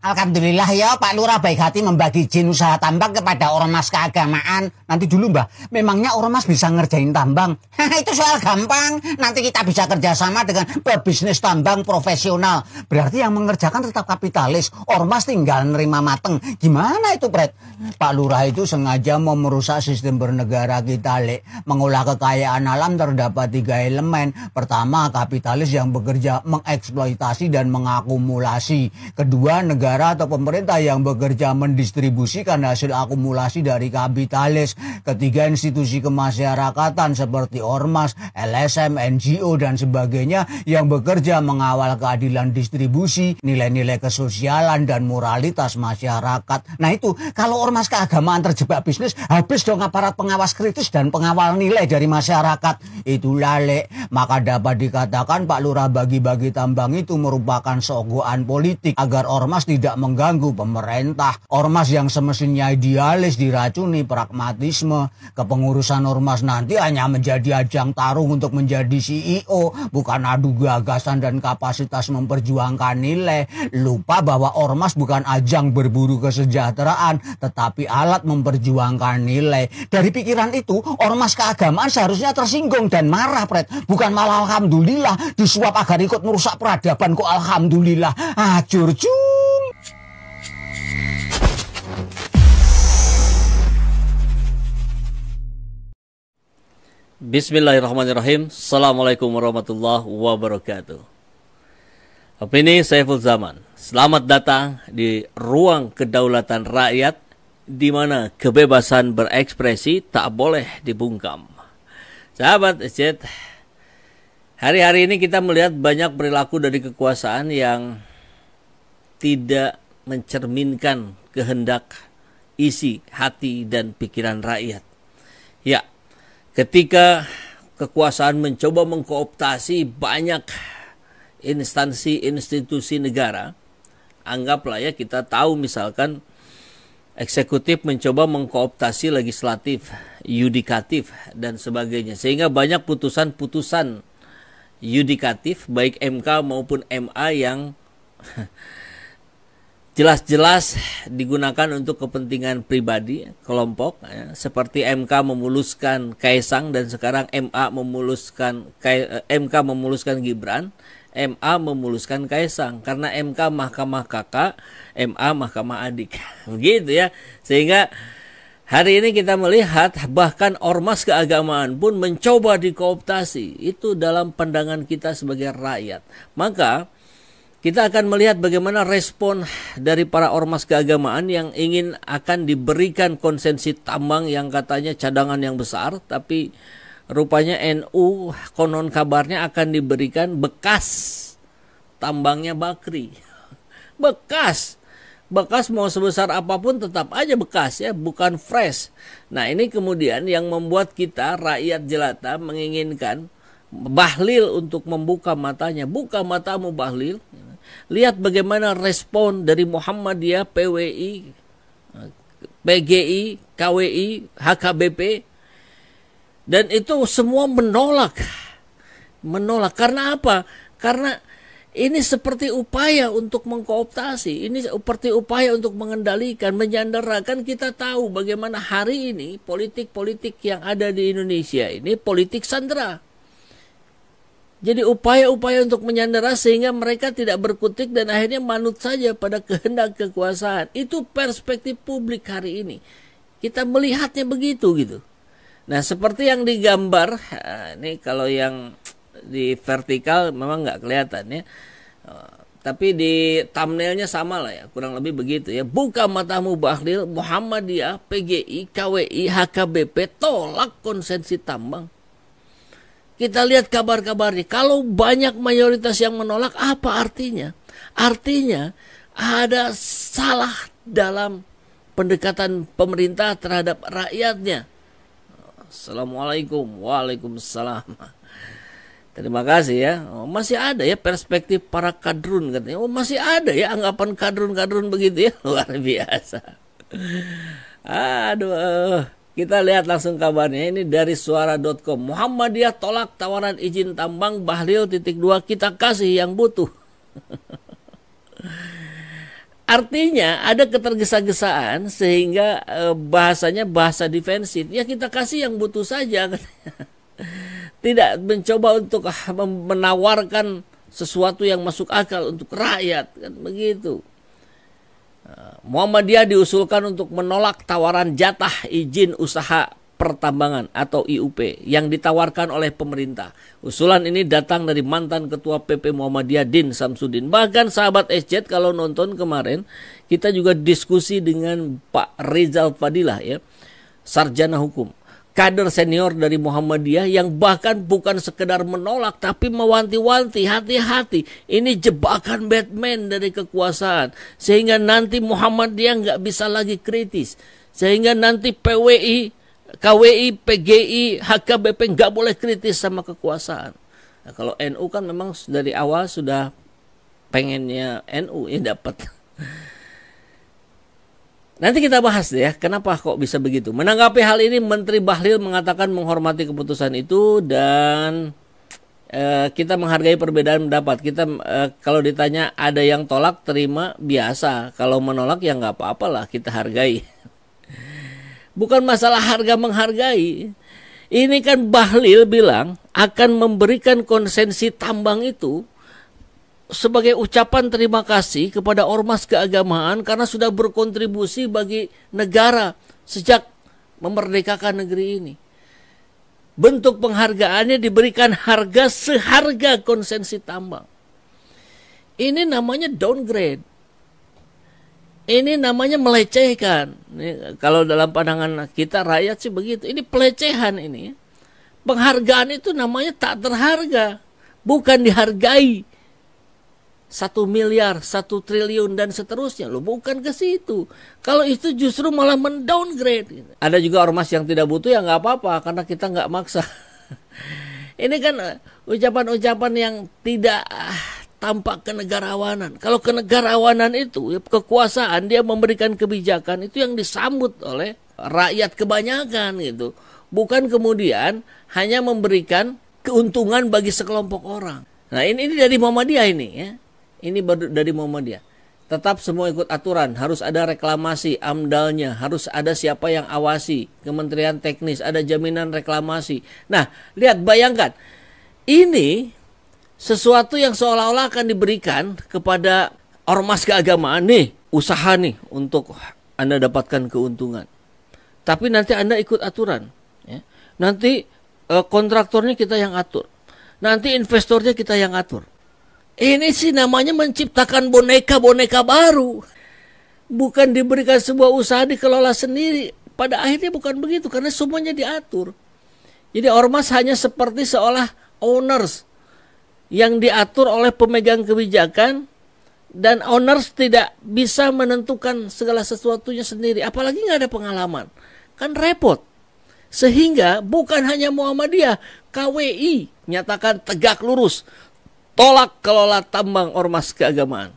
Alhamdulillah ya Pak Lurah baik hati membagi izin usaha tambang kepada ormas keagamaan. Nanti dulu Mbah, memangnya ormas bisa ngerjain tambang? Itu soal gampang. Nanti kita bisa kerjasama dengan pebisnis tambang profesional. Berarti yang mengerjakan tetap kapitalis. Ormas tinggal nerima mateng. Gimana itu Pret? Pak Lurah itu sengaja mau merusak sistem bernegara kita, Lek. Mengolah kekayaan alam terdapat 3 elemen. Pertama, kapitalis yang bekerja mengeksploitasi dan mengakumulasi. Kedua, negara atau pemerintah yang bekerja mendistribusikan hasil akumulasi dari kapitalis. Ketiga, institusi kemasyarakatan seperti ormas, LSM, NGO, dan sebagainya yang bekerja mengawal keadilan distribusi, nilai-nilai kesosialan, dan moralitas masyarakat. Nah itu, kalau ormas keagamaan terjebak bisnis, habis dong aparat pengawas kritis dan pengawal nilai dari masyarakat. Itulah Lek, maka dapat dikatakan Pak Lurah bagi-bagi tambang itu merupakan sogokan politik agar ormas tidak mengganggu pemerintah. Ormas yang semestinya idealis diracuni pragmatisme. Kepengurusan ormas nanti hanya menjadi ajang tarung untuk menjadi CEO, bukan adu gagasan dan kapasitas memperjuangkan nilai. Lupa bahwa ormas bukan ajang berburu kesejahteraan, tetapi alat memperjuangkan nilai. Dari pikiran itu, ormas keagamaan seharusnya tersinggung dan marah, Pret. Bukan malah alhamdulillah disuap agar ikut merusak peradaban kok alhamdulillah. Ajur cung. Bismillahirrahmanirrahim. Assalamualaikum warahmatullahi wabarakatuh. Opini Saiful Zaman. Selamat datang di ruang kedaulatan rakyat, di mana kebebasan berekspresi tak boleh dibungkam. Sahabat SCT, hari-hari ini kita melihat banyak perilaku dari kekuasaan yang tidak mencerminkan kehendak, isi hati dan pikiran rakyat. Ya, ketika kekuasaan mencoba mengkooptasi banyak instansi institusi negara, anggaplah ya kita tahu misalkan eksekutif mencoba mengkooptasi legislatif, yudikatif dan sebagainya, sehingga banyak putusan-putusan yudikatif baik MK maupun MA yang jelas-jelas digunakan untuk kepentingan pribadi, kelompok, ya. Seperti MK memuluskan Kaisang dan sekarang MK memuluskan Gibran, MA memuluskan Kaisang. Karena MK mahkamah kakak, MA mahkamah adik. Begitu ya. Sehingga hari ini kita melihat bahkan ormas keagamaan pun mencoba dikooptasi. Itu dalam pandangan kita sebagai rakyat. Maka kita akan melihat bagaimana respon dari para ormas keagamaan yang ingin akan diberikan konsensi tambang yang katanya cadangan yang besar, tapi rupanya NU konon kabarnya akan diberikan bekas tambangnya Bakri. Bekas mau sebesar apapun tetap aja bekas ya, bukan fresh. Nah ini kemudian yang membuat kita rakyat jelata menginginkan Bahlil untuk membuka matanya. Buka matamu Bahlil. Lihat bagaimana respon dari Muhammadiyah, PWI, PGI, KWI, HKBP. Dan itu semua menolak. Karena apa? Karena ini seperti upaya untuk mengkooptasi. Ini seperti upaya untuk mengendalikan, menyanderakan. Kita tahu bagaimana hari ini politik-politik yang ada di Indonesia ini politik sandera. Jadi upaya-upaya untuk menyandera sehingga mereka tidak berkutik dan akhirnya manut saja pada kehendak kekuasaan. Itu perspektif publik hari ini. Kita melihatnya begitu gitu. Nah seperti yang digambar, ini kalau yang di vertikal memang nggak kelihatan ya. Tapi di thumbnailnya sama lah ya, kurang lebih begitu ya. Buka matamu Bahlil, Muhammadiyah, PGI, KWI, HKBP tolak konsensi tambang. Kita lihat kabar-kabarnya. Kalau banyak mayoritas yang menolak, apa artinya? Artinya ada salah dalam pendekatan pemerintah terhadap rakyatnya. Assalamualaikum. Waalaikumsalam. Terima kasih ya. Masih ada ya perspektif para kadrun katanya. Masih ada ya anggapan kadrun-kadrun begitu ya. Luar biasa. Aduh. Kita lihat langsung kabarnya. Ini dari suara.com. Muhammadiyah tolak tawaran izin tambang Bahlil .2 kita kasih yang butuh. Artinya ada ketergesa-gesaan sehingga bahasanya bahasa defensif. Ya kita kasih yang butuh saja. Tidak mencoba untuk menawarkan sesuatu yang masuk akal untuk rakyat, kan begitu. Muhammadiyah diusulkan untuk menolak tawaran jatah izin usaha pertambangan atau IUP yang ditawarkan oleh pemerintah. Usulan ini datang dari mantan Ketua PP Muhammadiyah Din Samsudin. Bahkan sahabat SZ kalau nonton kemarin, kita juga diskusi dengan Pak Rizal Fadilah ya, sarjana hukum, kader senior dari Muhammadiyah yang bahkan bukan sekedar menolak tapi mewanti-wanti, hati-hati, ini jebakan Batman dari kekuasaan sehingga nanti Muhammadiyah nggak bisa lagi kritis, sehingga nanti PWI, KWI, PGI, HKBP nggak boleh kritis sama kekuasaan. Nah, kalau NU kan memang dari awal sudah pengennya NU ya dapat. Nanti kita bahas ya, kenapa kok bisa begitu. Menanggapi hal ini, Menteri Bahlil mengatakan menghormati keputusan itu dan kita menghargai perbedaan pendapat. Kita kalau ditanya ada yang tolak, terima biasa. Kalau menolak ya nggak apa-apalah, kita hargai. Bukan masalah harga menghargai. Ini kan Bahlil bilang akan memberikan konsensi tambang itu sebagai ucapan terima kasih kepada ormas keagamaan karena sudah berkontribusi bagi negara sejak memerdekakan negeri ini. Bentuk penghargaannya diberikan harga seharga konsensi tambang. Ini namanya downgrade. Ini namanya melecehkan. Ini, kalau dalam pandangan kita rakyat sih begitu. Ini pelecehan ini. Penghargaan itu namanya tak terharga. Bukan dihargai. 1 miliar, 1 triliun dan seterusnya. Loh, bukan ke situ. Kalau itu justru malah mendowngrade. Ada juga ormas yang tidak butuh ya nggak apa-apa. Karena kita nggak maksa. Ini kan ucapan-ucapan yang tidak tampak kenegarawanan. Kalau kenegarawanan itu ya, kekuasaan, dia memberikan kebijakan itu yang disambut oleh rakyat kebanyakan gitu. Bukan kemudian hanya memberikan keuntungan bagi sekelompok orang. Nah ini dari Muhammadiyah ini ya. Ini baru dari Muhammadiyah. Tetap semua ikut aturan, harus ada reklamasi, amdalnya, harus ada siapa yang awasi, Kementerian Teknis, ada jaminan reklamasi. Nah, lihat, bayangkan. Ini sesuatu yang seolah-olah akan diberikan kepada ormas keagamaan, nih, usaha nih untuk Anda dapatkan keuntungan. Tapi nanti Anda ikut aturan. Ya. Nanti kontraktornya kita yang atur. Nanti investornya kita yang atur. Ini sih namanya menciptakan boneka-boneka baru. Bukan diberikan sebuah usaha dikelola sendiri. Pada akhirnya bukan begitu, karena semuanya diatur. Jadi ormas hanya seperti seolah owners yang diatur oleh pemegang kebijakan, dan owners tidak bisa menentukan segala sesuatunya sendiri, apalagi nggak ada pengalaman, kan repot. Sehingga bukan hanya Muhammadiyah, KWI nyatakan tegak lurus, tolak kelola tambang ormas keagamaan.